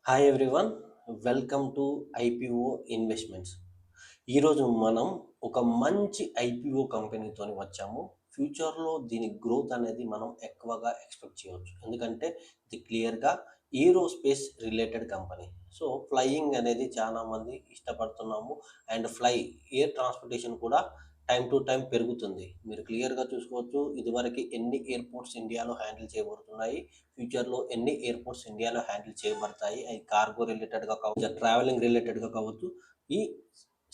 Hi everyone, welcome to IPO investments. ఈరోజు మనం ఒక మంచి ఐపీఓ కంపెనీతో వచ్చాము. ఫ్యూచర్లో దీని గ్రోత్ అనేది మనం ఎక్కువగా ఎక్స్పెక్ట్ చేయవచ్చు, ఎందుకంటే ఇది క్లియర్గా aerospace related company. So flying అనేది చాలామంది ఇష్టపడుతున్నాము, అండ్ ఎయిర్ ట్రాన్స్పోర్టేషన్ కూడా టైం టు టైం పెరుగుతుంది. మీరు క్లియర్గా చూసుకోవచ్చు, ఇదివరకు ఎన్ని ఎయిర్పోర్ట్స్ ఇండియాలో హ్యాండిల్ చేయబడుతున్నాయి, ఫ్యూచర్లో ఎన్ని ఎయిర్పోర్ట్స్ ఇండియాలో హ్యాండిల్ చేయబడతాయి. అది కార్గో రిలేటెడ్గా కావచ్చు, ట్రావెలింగ్ రిలేటెడ్గా కావచ్చు. ఈ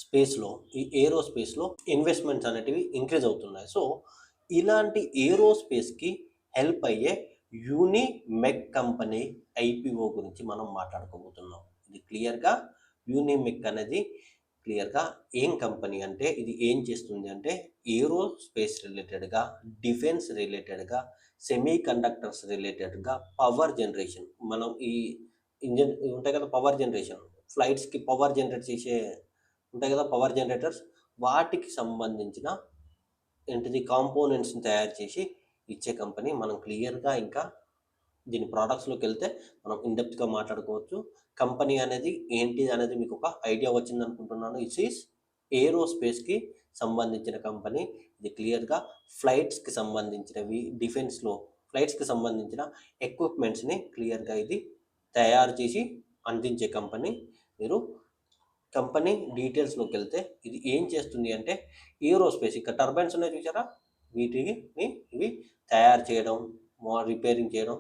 స్పేస్లో, ఈ ఏరోస్పేస్లో ఇన్వెస్ట్మెంట్స్ అనేటివి ఇంక్రీజ్ అవుతున్నాయి. సో ఇలాంటి ఏరోస్పేస్కి హెల్ప్ అయ్యే యూనిమెక్ కంపెనీ ఐపీఓ గురించి మనం మాట్లాడుకోబోతున్నాం. ఇది క్లియర్గా యూనిమెక్ అనేది క్లియర్గా ఏం కంపెనీ అంటే, ఇది ఏం చేస్తుంది అంటే ఏరోస్పేస్ రిలేటెడ్గా, డిఫెన్స్ రిలేటెడ్గా, సెమీ కండక్టర్స్ రిలేటెడ్గా, పవర్ జనరేషన్, మనం ఈ ఇంజన్ ఉంటాయి కదా, పవర్ జనరేషన్, ఫ్లైట్స్కి పవర్ జనరేట్ చేసే ఉంటాయి కదా పవర్ జనరేటర్స్, వాటికి సంబంధించిన ఏంటిది కాంపోనెంట్స్ని తయారు చేసి ఇచ్చే కంపెనీ. మనం క్లియర్గా ఇంకా దీని ప్రోడక్ట్స్లోకి వెళ్తే మనం ఇన్డెప్త్గా మాట్లాడుకోవచ్చు. కంపెనీ అనేది ఏంటి అనేది మీకు ఒక ఐడియా వచ్చింది అనుకుంటున్నాను. ఇట్స్ ఈస్ ఏరోస్పేస్కి సంబంధించిన కంపెనీ. ఇది క్లియర్గా ఫ్లైట్స్కి సంబంధించినవి, డిఫెన్స్లో ఫ్లైట్స్కి సంబంధించిన ఎక్విప్మెంట్స్ని క్లియర్గా ఇది తయారు చేసి అందించే కంపెనీ. మీరు కంపెనీ డీటెయిల్స్లోకి వెళ్తే ఇది ఏం చేస్తుంది అంటే, ఏరోస్పేస్, ఇక్కడ టర్బైన్స్ ఉన్నాయి చూసారా, వీటిని ఇవి తయారు చేయడం, రిపేరింగ్ చేయడం,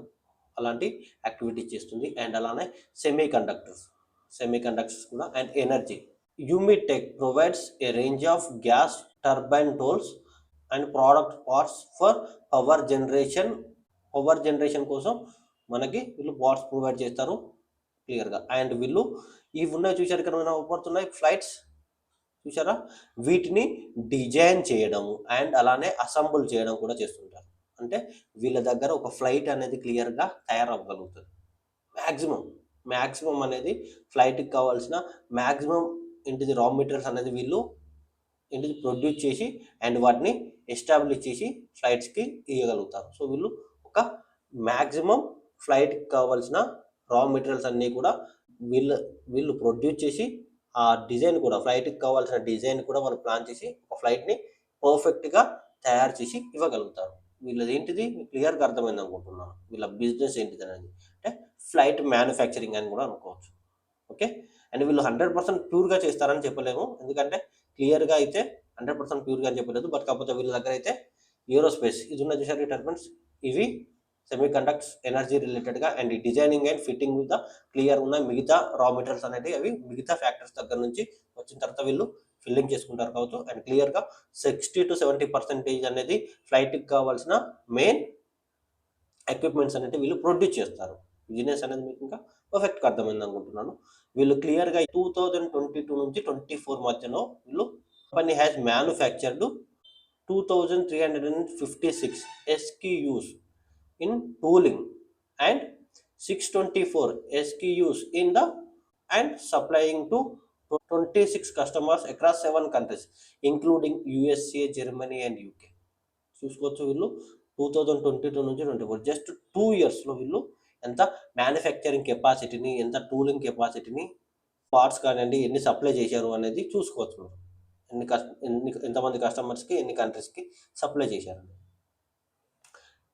అలాంటి యాక్టివిటీస్ చేస్తుంది. అండ్ అలానే సెమీ కండక్టర్స్ కూడా, అండ్ ఎనర్జీ. యూమిటెక్ provides a range of gas turbine tools and product parts for power generation కోసం మనకి వీళ్ళు పార్ట్స్ ప్రొవైడ్ చేస్తారు క్లియర్గా. అండ్ వీళ్ళు ఇవి ఉన్నాయి చూసారు, ఇక్కడ పడుతున్నాయి ఫ్లైట్స్ చూసారా, వీటిని డిజైన్ చేయడము అండ్ అలానే అసెంబుల్ చేయడం కూడా చేస్తుంటారు. అంటే వీళ్ళ దగ్గర ఒక ఫ్లైట్ అనేది క్లియర్గా తయారవ్వగలుగుతుంది. మ్యాక్సిమం అనేది ఫ్లైట్కి కావాల్సిన మ్యాక్సిమం ఏంటిది రా మెటీరియల్స్ అనేది వీళ్ళు ఏంటిది ప్రొడ్యూస్ చేసి అండ్ వాటిని ఎస్టాబ్లిష్ చేసి ఫ్లైట్స్కి ఇవ్వగలుగుతారు. సో వీళ్ళు ఒక మ్యాక్సిమం ఫ్లైట్కి కావాల్సిన రా మెటీరియల్స్ అన్నీ కూడా వీళ్ళు ప్రొడ్యూస్ చేసి, ఆ డిజైన్ కూడా, ఫ్లైట్కి కావాల్సిన డిజైన్ కూడా వాళ్ళు ప్లాన్ చేసి ఒక ఫ్లైట్ని పర్ఫెక్ట్గా తయారు చేసి ఇవ్వగలుగుతారు. వీళ్ళది ఏంటిది క్లియర్గా అర్థమైంది అనుకుంటున్నాను. వీళ్ళ బిజినెస్ ఏంటిది అనేది అంటే ఫ్లైట్ మ్యానుఫ్యాక్చరింగ్ అని కూడా అనుకోవచ్చు. ఓకే, అండ్ వీళ్ళు 100% ప్యూర్గా చేస్తారని చెప్పలేము, ఎందుకంటే క్లియర్గా అయితే 100% ప్యూర్గా అని చెప్పలేదు. బట్ కాకపోతే వీళ్ళ దగ్గర అయితే ఏరోస్పేస్ ఇది ఉన్న చూసారు, టర్బైన్స్, ఇవి సెమీ కండక్టర్స్, ఎనర్జీ రిలేటెడ్గా, and designing and fitting with the clear ఉన్న మిగతా రా మెటీరియల్స్ అనేవి అవి మిగతా ఫ్యాక్టరీస్ దగ్గర నుంచి వచ్చిన తర్వాత వీళ్ళు ఫిల్లింగ్ చేసుకుంటారు కావచ్చు. అండ్ క్లియర్గా 60 to 70% అనేది ఫ్లైట్కి కావాల్సిన మెయిన్ ఎక్విప్మెంట్స్ అనేవి వీళ్ళు ప్రొడ్యూస్ చేస్తారు. బిజినెస్ అనేది మీకు ఇంకా పర్ఫెక్ట్గా అర్థమైంది అనుకుంటున్నాను. వీళ్ళు క్లియర్గా 2022 నుంచి 24 మధ్యలో వీళ్ళు company has manufactured 2356 SKUs in tooling and 624 SKUs in the and supplying to 26 customers across 7 countries including USA, Germany and UK. చూసుకోవచ్చు, వీళ్ళు 2022 నుంచి 24 జస్ట్ 2 ఇయర్స్లో వీళ్ళు ఎంత మ్యానుఫ్యాక్చరింగ్ కెపాసిటీని, ఎంత టూలింగ్ కెపాసిటీని, పార్ట్స్ కానివ్వండి ఎన్ని సప్లై చేశారు అనేది చూసుకోవచ్చు. ఎంతమంది కస్టమర్స్కి, ఎన్ని కంట్రీస్కి సప్లై చేశారు.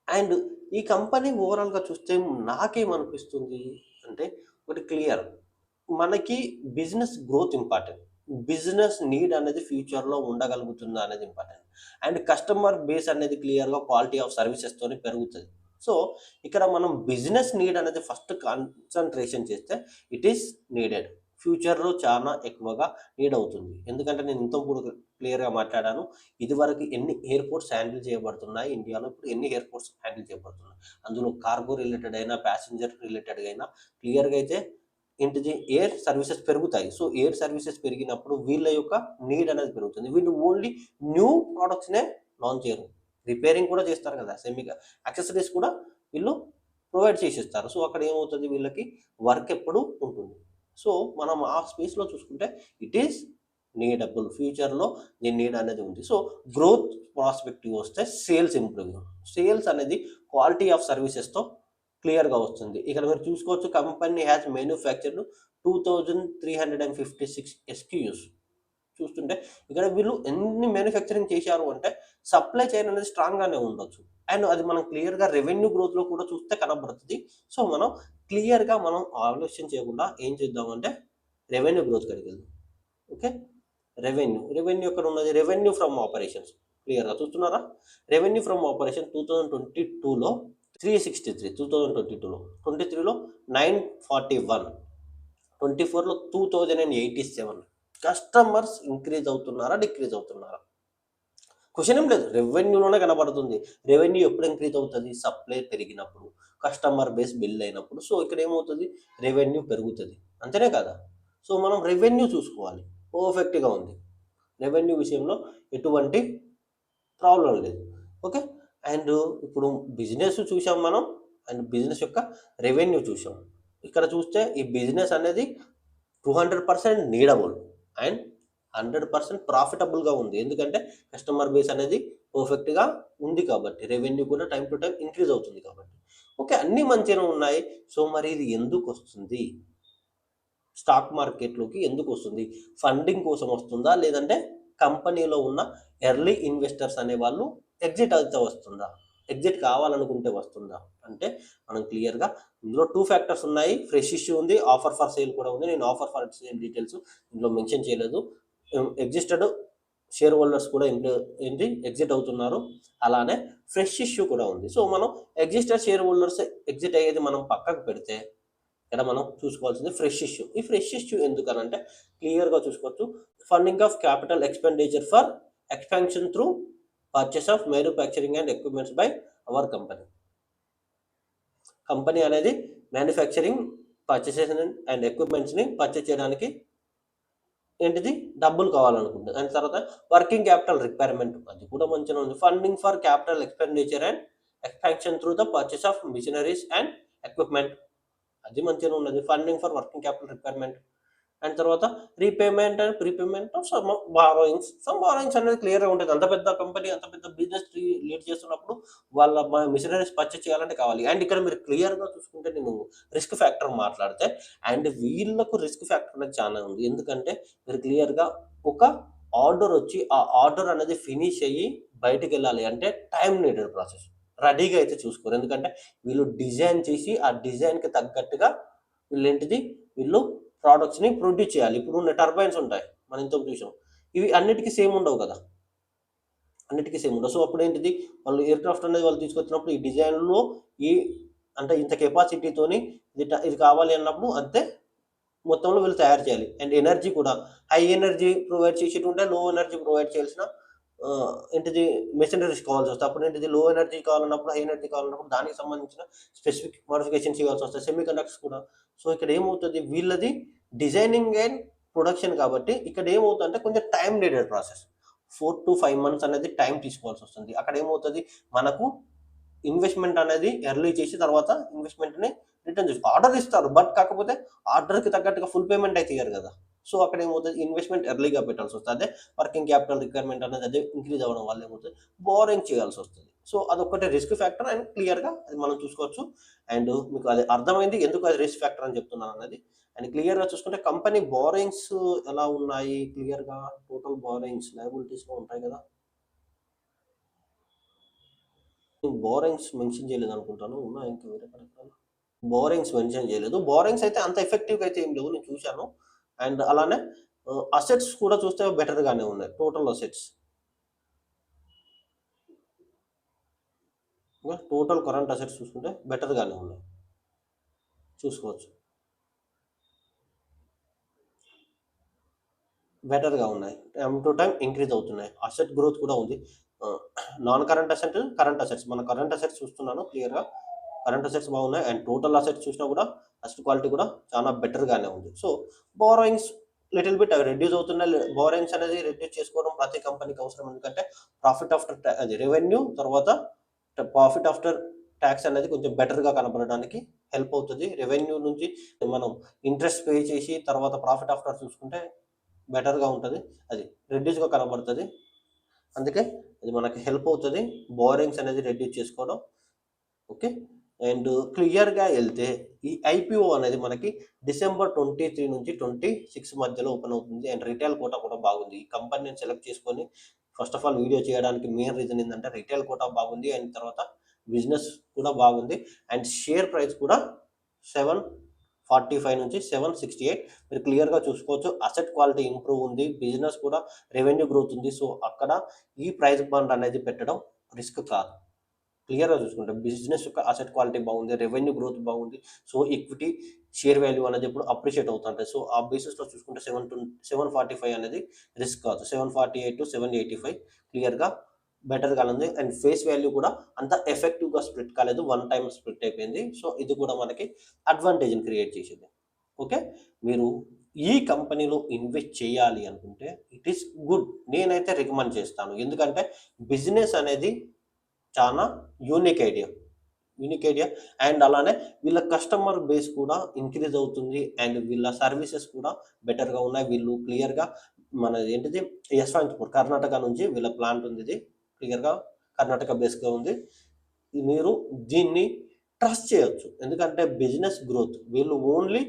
అండ్ ఈ కంపెనీ ఓవరాల్గా చూస్తే నాకేమనిపిస్తుంది అంటే, ఒకటి క్లియర్, మనకి business growth important, business need అనేది ఫ్యూచర్లో ఉండగలుగుతుందా అనేది ఇంపార్టెంట్, అండ్ కస్టమర్ బేస్ అనేది క్లియర్గా క్వాలిటీ ఆఫ్ సర్వీసెస్తోనే పెరుగుతుంది. సో ఇక్కడ మనం బిజినెస్ నీడ్ అనేది ఫస్ట్ కాన్సన్ట్రేషన్ చేస్తే ఇట్ ఈస్ నీడెడ్. ఫ్యూచర్లో చాలా ఎక్కువగా నీడ్ అవుతుంది, ఎందుకంటే నేను ఇంతకుముందు క్లియర్గా మాట్లాడాను. ఇదివరకు ఎన్ని ఎయిర్పోర్ట్స్ హ్యాండిల్ చేయబడుతున్నాయి ఇండియాలో, ఇప్పుడు ఎన్ని ఎయిర్పోర్ట్స్ హ్యాండిల్ చేయబడుతున్నాయి, అందులో కార్గో రిలేటెడ్ అయినా, ప్యాసింజర్ రిలేటెడ్ అయినా క్లియర్గా అయితే ఏంటిది ఎయిర్ సర్వీసెస్ పెరుగుతాయి. సో ఎయిర్ సర్వీసెస్ పెరిగినప్పుడు వీళ్ళ యొక్క నీడ్ అనేది పెరుగుతుంది. వీళ్ళు ఓన్లీ న్యూ ప్రోడక్ట్స్నే లాంచ్ చేయరు, రిపేరింగ్ కూడా చేస్తారు కదా, సెమీగా యాక్సెసరీస్ కూడా వీళ్ళు ప్రొవైడ్ చేసేస్తారు. సో అక్కడ ఏమవుతుంది, వీళ్ళకి వర్క్ ఎప్పుడు ఉంటుంది. సో మనం ఆ స్పేస్లో చూసుకుంటే ఇట్ ఈస్ నీడబుల్, ఫ్యూచర్లో దీని నీడ్ అనేది ఉంది. సో గ్రోత్ ప్రాస్పెక్టివ్ వస్తే సేల్స్ ఇంప్రూవ్, సేల్స్ అనేది క్వాలిటీ ఆఫ్ సర్వీసెస్తో క్లియర్గా వస్తుంది. ఇక్కడ మీరు చూసుకోవచ్చు కంపెనీ హ్యాస్ మ్యానుఫ్యాక్చర్డ్ 2356 SKUs. చూస్తుంటే ఇక్కడ వీళ్ళు ఎన్ని మ్యానుఫ్యాక్చరింగ్ చేశారు అంటే సప్లై చైన్ అనేది స్ట్రాంగ్గానే ఉండొచ్చు. అండ్ అది మనం క్లియర్గా రెవెన్యూ గ్రోత్లో కూడా చూస్తే కనబడుతుంది. సో మనం క్లియర్గా మనం ఆలోచన చేయకుండా ఏం చేద్దామంటే రెవెన్యూ గ్రోత్ కడిగి వెళ్దాం. ఓకే, రెవెన్యూ ఎక్కడ ఉన్నది? రెవెన్యూ ఫ్రమ్ ఆపరేషన్స్ క్లియర్గా చూస్తున్నారా? రెవెన్యూ ఫ్రమ్ ఆపరేషన్ 2022లో 363, 2022లో 23లో 941, 24లో 2087. కస్టమర్స్ ఇంక్రీజ్ అవుతున్నారా, డిక్రీజ్ అవుతున్నారా? క్వశ్చన్ ఏం లేదు, రెవెన్యూలోనే కనబడుతుంది. రెవెన్యూ ఎప్పుడు ఇంక్రీజ్ అవుతుంది? సప్లై పెరిగినప్పుడు, కస్టమర్ బేస్ బిల్డ్ అయినప్పుడు. సో ఇక్కడ ఏమవుతుంది? రెవెన్యూ పెరుగుతుంది, అంతేనే కదా? సో మనం రెవెన్యూ చూసుకోవాలి. పర్ఫెక్ట్గా ఉంది, రెవెన్యూ విషయంలో ఎటువంటి ప్రాబ్లం లేదు. ఓకే, అండ్ ఇప్పుడు బిజినెస్ చూసాం మనం, అండ్ బిజినెస్ యొక్క రెవెన్యూ చూసాం. ఇక్కడ చూస్తే ఈ బిజినెస్ అనేది 200% నీడబుల్ అండ్ 100% ప్రాఫిటబుల్గా ఉంది. ఎందుకంటే కస్టమర్ బేస్ అనేది పర్ఫెక్ట్గా ఉంది కాబట్టి, రెవెన్యూ కూడా టైం టు టైం ఇంక్రీజ్ అవుతుంది కాబట్టి. ఓకే, అన్నీ మంచిగా ఉన్నాయి. సో మరి ఇది ఎందుకు వస్తుంది? స్టాక్ మార్కెట్లోకి ఎందుకు వస్తుంది? ఫండింగ్ కోసం వస్తుందా, లేదంటే కంపెనీలో ఉన్న ఎర్లీ ఇన్వెస్టర్స్ అనే వాళ్ళు ఎగ్జిట్ అయితే వస్తుందా? ఎగ్జిట్ కావాలనుకుంటే వస్తుందా అంటే మనం క్లియర్గా ఇందులో 2 ఫ్యాక్టర్స్ ఉన్నాయి. ఫ్రెష్ ఇష్యూ ఉంది, ఆఫర్ ఫర్ సేల్ కూడా ఉంది. నేను ఆఫర్ ఫర్ సేల్ డీటెయిల్స్ ఇందులో మెన్షన్ చేయలేదు. ఎగ్జిస్టెడ్ షేర్ హోల్డర్స్ కూడా ఎగ్జిట్ అవుతున్నారు, అలానే ఫ్రెష్ ఇష్యూ కూడా ఉంది. సో మనం ఎగ్జిస్టెడ్ షేర్ హోల్డర్స్ ఎగ్జిట్ అయ్యేది మనం పక్కకు పెడితే ఇక్కడ మనం చూసుకోవాల్సింది ఫ్రెష్ ఇష్యూ. ఈ ఫ్రెష్ ఇష్యూ ఎందుకనంటే క్లియర్గా చూసుకోవచ్చు. Funding of capital expenditure for expansion through purchase of manufacturing and equipments by our company. Company అనేది మ్యానుఫ్యాక్చరింగ్, పర్చేసెస్ అండ్ ఎక్విప్మెంట్స్ని పర్చేస్ చేయడానికి ఏంటిది డబ్బులు కావాలనుకుంటుంది. దాని తర్వాత వర్కింగ్ క్యాపిటల్ రిక్వైర్మెంట్, అది కూడా మంచిగా ఉంది. Funding for capital expenditure and expansion through the purchase of machineries and equipment, అది మంచిగా ఉన్నది. Funding for working capital requirement. And తర్వాత repayment and prepayment of some borrowings అనేది క్లియర్గా ఉంటుంది. అంత పెద్ద కంపెనీ, అంత పెద్ద బిజినెస్ లీడ్ చేస్తున్నప్పుడు వాళ్ళ మిషనరీస్ పర్చేస్ చేయాలంటే కావాలి. అండ్ ఇక్కడ మీరు క్లియర్గా చూసుకుంటే నేను రిస్క్ ఫ్యాక్టర్ మాట్లాడితే, అండ్ వీళ్ళకు రిస్క్ ఫ్యాక్టర్ అనేది చాలా ఉంది. ఎందుకంటే మీరు క్లియర్గా ఒక ఆర్డర్ వచ్చి ఆ ఆర్డర్ అనేది ఫినిష్ అయ్యి బయటికి వెళ్ళాలి అంటే టైం నీడెడ్ ప్రాసెస్. రెడీగా అయితే చూసుకోరు, ఎందుకంటే వీళ్ళు డిజైన్ చేసి ఆ డిజైన్కి తగ్గట్టుగా వీళ్ళు ప్రోడక్ట్స్ని ప్రొడ్యూస్ చేయాలి. ఇప్పుడు ఉన్న టర్బైన్స్ ఉంటాయి, మనం ఇంత చూసాం, ఇవి అన్నిటికీ సేమ్ ఉండవు కదా, అన్నిటికీ సేమ్ ఉండవు. సో అప్పుడు ఏంటిది, వాళ్ళు ఎయిర్ క్రాఫ్ట్ అనేది వాళ్ళు తీసుకొచ్చినప్పుడు ఈ డిజైన్లో ఈ అంటే ఇంత కెపాసిటీతోని ఇది కావాలి అన్నప్పుడు అంతే మొత్తంలో వీళ్ళు తయారు చేయాలి. అండ్ ఎనర్జీ కూడా హై ఎనర్జీ ప్రొవైడ్ చేసేటి ఉంటే లో ఎనర్జీ ప్రొవైడ్ చేయాల్సిన ఏంటిది మెషినరీస్ కావాల్సి వస్తుంది. అప్పుడు ఏంటిది లో ఎనర్జీ కావాలన్నప్పుడు, హై ఎనర్జీ కావాలన్నప్పుడు దానికి సంబంధించిన స్పెసిఫిక్ మోడిఫికేషన్ చేయాల్సి వస్తాయి. సెమీ కండక్టర్స్ కూడా. సో ఇక్కడ ఏమవుతుంది, వీళ్ళది డిజైనింగ్ అండ్ ప్రొడక్షన్ కాబట్టి ఇక్కడ ఏమవుతుందంటే కొంచెం time needed process. 4 to 5 months అనేది టైం తీసుకోవాల్సి వస్తుంది. అక్కడ ఏమవుతుంది, మనకు ఇన్వెస్ట్మెంట్ అనేది ఎర్లీ చేసి తర్వాత ఇన్వెస్ట్మెంట్ని రిటర్న్ చేసి ఆర్డర్ ఇస్తారు, బట్ కాకపోతే ఆర్డర్కి తగ్గట్టుగా ఫుల్ పేమెంట్ అయితే ఇయ్యారు కదా. సో అక్కడ ఏమవుతుంది, ఇన్వెస్ట్మెంట్ ఎర్లీగా పెట్టాల్సి వస్తుంది. అదే వర్కింగ్ క్యాపిటల్ రిక్వైర్మెంట్ అనేది అదే ఇంక్రీజ్ అవ్వడం వల్ల ఏమవుతుంది, బోరింగ్ చేయాల్సి వస్తుంది. సో అదొక్కటే రిస్క్ ఫ్యాక్టర్ అండ్ క్లియర్గా అది మనం చూసుకోవచ్చు. అండ్ మీకు అది అర్థమైంది ఎందుకు అది రిస్క్ ఫ్యాక్టర్ అని చెప్తున్నాను అన్నది. అండ్ క్లియర్గా చూసుకుంటే కంపెనీ బోరింగ్స్ ఎలా ఉన్నాయి, క్లియర్గా టోటల్ బోరింగ్స్ లయబిలిటీస్లో ఉంటాయి కదా. బోరింగ్స్ మెన్షన్ చేయలేదు అనుకుంటాను, ఉన్నా ఇంకా వేరే కనుక బోరింగ్స్ మెన్షన్ చేయలేదు. బోరింగ్స్ అయితే అంత ఎఫెక్టివ్గా అయితే ఏం లేవు, నేను చూశాను. అండ్ అలానే అసెట్స్ కూడా చూస్తే బెటర్గానే ఉన్నాయి. Total assets, total current assets చూసుకుంటే బెటర్గానే ఉన్నాయి, చూసుకోవచ్చు, బెటర్గా ఉన్నాయి. టైం టు టైం ఇంక్రీజ్ అవుతున్నాయి. అసెట్ గ్రోత్ కూడా ఉంది. Non current asset, current assets, మన కరెంట్ అసెట్స్ చూస్తున్నాను క్లియర్గా, కరెంట్ అసెట్స్ బాగున్నాయి. అండ్ టోటల్ అసెట్స్ చూసినా కూడా అసెట్ క్వాలిటీ కూడా చాలా బెటర్గానే ఉంది. సో బోరోయింగ్స్ లిటిల్ బిట్ అవి రెడ్యూస్ అవుతున్నాయి. బోరోయింగ్స్ అనేది రెడ్యూస్ చేసుకోవడం ప్రతి కంపెనీకి అవసరం, ఎందుకంటే ప్రాఫిట్ ఆఫ్టర్ అది రెవెన్యూ తర్వాత ప్రాఫిట్ ఆఫ్టర్ ట్యాక్స్ అనేది కొంచెం బెటర్గా కనబడడానికి హెల్ప్ అవుతుంది. రెవెన్యూ నుంచి మనం ఇంట్రెస్ట్ పే చేసి తర్వాత ప్రాఫిట్ ఆఫ్టర్ చూసుకుంటే బెటర్గా ఉంటుంది, అది రెడ్యూస్గా కనబడుతుంది. అందుకే అది మనకి హెల్ప్ అవుతుంది బోరింగ్స్ అనేది రెడ్యూస్ చేసుకోవడం. ఓకే, అండ్ క్లియర్గా వెళ్తే ఈ ఐపీఓ అనేది మనకి డిసెంబర్ 23 నుంచి 26 మధ్యలో ఓపెన్ అవుతుంది. అండ్ రిటైల్ కోటా కూడా బాగుంది. ఈ కంపెనీని సెలెక్ట్ చేసుకొని ఫస్ట్ ఆఫ్ ఆల్ వీడియో చేయడానికి మెయిన్ రీజన్ ఏంటంటే రిటైల్ కోటా బాగుంది, అండ్ తర్వాత బిజినెస్ కూడా బాగుంది, అండ్ షేర్ ప్రైస్ కూడా 745 నుంచి 768 మీరు క్లియర్గా చూసుకోవచ్చు. అసెట్ క్వాలిటీ ఇంప్రూవ్ ఉంది, బిజినెస్ కూడా రెవెన్యూ గ్రోత్ ఉంది. సో అక్కడ ఈ ప్రైస్ బాండ్ అనేది పెట్టడం రిస్క్ కాదు. క్లియర్గా చూసుకుంటే బిజినెస్ యొక్క అసెట్ క్వాలిటీ బాగుంది, రెవెన్యూ గ్రోత్ బాగుంది. సో ఈక్విటీ షేర్ వాల్యూ అనేది ఇప్పుడు అప్రిషియేట్ అవుతుంటాయి. సో ఆ బేసిస్లో చూసుకుంటే 745 అనేది రిస్క్ కాదు. 748 టు 785 క్లియర్గా బెటర్గా ఉంది. అండ్ ఫేస్ వాల్యూ కూడా అంత ఎఫెక్టివ్గా స్ప్లిట్ కాలేదు, వన్ టైం స్ప్లిట్ అయిపోయింది. సో ఇది కూడా మనకి అడ్వాంటేజ్ని క్రియేట్ చేసింది. ఓకే, మీరు ఈ కంపెనీలో ఇన్వెస్ట్ చేయాలి అనుకుంటే ఇట్ ఈస్ గుడ్, నేనైతే రికమెండ్ చేస్తాను. ఎందుకంటే బిజినెస్ అనేది చాలా యూనిక్ ఐడియా అండ్ అలానే వీళ్ళ కస్టమర్ బేస్ కూడా ఇంక్రీజ్ అవుతుంది, అండ్ వీళ్ళ సర్వీసెస్ కూడా బెటర్గా ఉన్నాయి. వీళ్ళు క్లియర్గా మన ఏంటిది యశ్వంతపూర్ కర్ణాటక నుంచి వీళ్ళ ప్లాంట్ ఉంది, ఇది క్లియర్గా కర్ణాటక బేస్గా ఉంది. మీరు దీన్ని ట్రస్ట్ చేయొచ్చు, ఎందుకంటే బిజినెస్ గ్రోత్ వీళ్ళు ఓన్లీ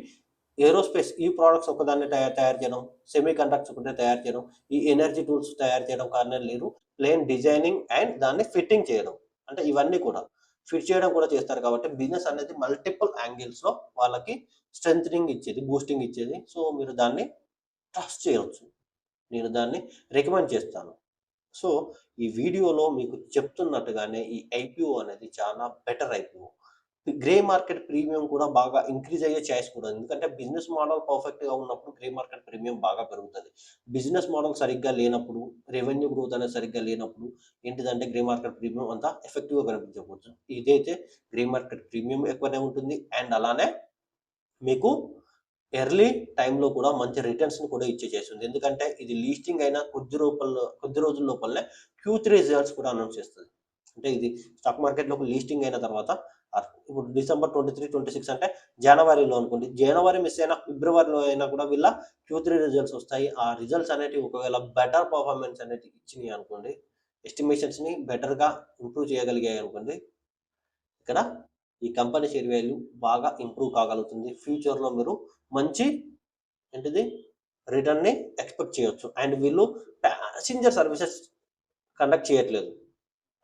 ఏరోస్పేస్ ఈ ప్రోడక్ట్స్ ఒకదాన్ని తయారు చేయడం, సెమీ కండక్టర్స్ ఒకటే తయారు చేయడం, ఈ ఎనర్జీ టూల్స్ తయారు చేయడం కారణం లేరు, ప్లేన్ డిజైనింగ్ అండ్ దాన్ని ఫిట్టింగ్ చేయడం, అంటే ఇవన్నీ కూడా ఫిట్ చేయడం కూడా చేస్తారు. కాబట్టి బిజినెస్ అనేది మల్టిపుల్ యాంగిల్స్లో వాళ్ళకి స్ట్రెంథనింగ్ ఇచ్చేది, బూస్టింగ్ ఇచ్చేది. సో మీరు దాన్ని ట్రస్ట్ చేయవచ్చు, నేను దాన్ని రికమెండ్ చేస్తాను. సో ఈ వీడియోలో మీకు చెప్తున్నట్టుగానే ఈ ఐపీఓ అనేది చాలా better IPO. Grey market premium కూడా బాగా ఇంక్రీజ్ అయ్యే ఛాయిస్ కూడా, ఎందుకంటే బిజినెస్ మోడల్ పర్ఫెక్ట్గా ఉన్నప్పుడు గ్రే మార్కెట్ ప్రీమియం బాగా పెరుగుతుంది. బిజినెస్ మోడల్ సరిగ్గా లేనప్పుడు, రెవెన్యూ గ్రోత్ అనేది సరిగ్గా లేనప్పుడు ఏంటిదంటే గ్రే మార్కెట్ ప్రీమియం అంతా ఎఫెక్టివ్గా కనిపించకపోవచ్చు. ఇదైతే గ్రే మార్కెట్ ప్రీమియం ఎక్కువనే ఉంటుంది, అండ్ అలానే మీకు ఎర్లీ టైంలో కూడా మంచి రిటర్న్స్ని కూడా ఇచ్చే చేస్తుంది. ఎందుకంటే ఇది లీస్టింగ్ అయిన కొద్ది రోజుల లోపలనే Q3 రిజల్ట్స్ కూడా అనౌన్స్ చేస్తుంది. అంటే ఇది స్టాక్ మార్కెట్లోకి లీస్టింగ్ అయిన తర్వాత ఇప్పుడు డిసెంబర్ 23, 26 అంటే జనవరిలో అనుకోండి, జనవరి మిస్ అయినా ఫిబ్రవరిలో అయినా కూడా వీళ్ళ Q3 రిజల్ట్స్ వస్తాయి. ఆ రిజల్ట్స్ అనేటివి ఒకవేళ బెటర్ పర్ఫార్మెన్స్ అనేది ఇచ్చినాయి అనుకోండి, ఎస్టిమేషన్స్ని బెటర్గా ఇంప్రూవ్ చేయగలిగాయి అనుకోండి, ఇక్కడ ఈ కంపెనీ షేర్ వాల్యూ బాగా ఇంప్రూవ్ కాగలుగుతుంది. ఫ్యూచర్లో మీరు మంచి ఏంటిది రిటర్న్ని ఎక్స్పెక్ట్ చేయొచ్చు. అండ్ వీళ్ళు ప్యాసింజర్ సర్వీసెస్ కండక్ట్ చేయట్లేదు,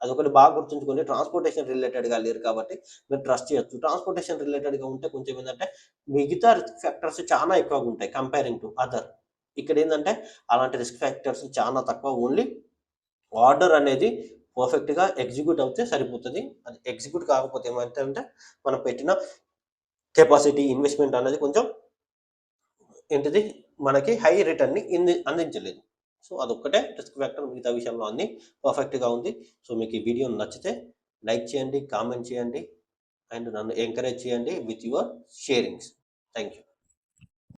అదొకటి బాగా గుర్తుంచుకొని. ట్రాన్స్పోర్టేషన్ రిలేటెడ్గా లేరు కాబట్టి మీరు ట్రస్ట్ చేయొచ్చు. ట్రాన్స్పోర్టేషన్ రిలేటెడ్గా ఉంటే కొంచెం ఏంటంటే మిగతా రిస్క్ ఫ్యాక్టర్స్ చాలా ఎక్కువగా ఉంటాయి కంపేరింగ్ టు అదర్. ఇక్కడ ఏంటంటే అలాంటి రిస్క్ ఫ్యాక్టర్స్ చాలా తక్కువ, ఓన్లీ ఆర్డర్ అనేది పర్ఫెక్ట్గా ఎగ్జిక్యూట్ అవుతే సరిపోతుంది. అది ఎగ్జిక్యూట్ కాకపోతే ఏమంటే మనం పెట్టిన కెపాసిటీ ఇన్వెస్ట్మెంట్ అనేది కొంచెం ఏంటిది మనకి హై రిటర్న్ని అందించలేదు. సో అదొక్కటే రిస్క్ ఫ్యాక్టర్, మిగతా విషయంలో అన్నీ పర్ఫెక్ట్గా ఉంది. సో మీకు ఈ వీడియో నచ్చితే లైక్ చేయండి, కామెంట్ చేయండి, అండ్ నన్ను ఎంకరేజ్ చేయండి with your sharings. Thank you.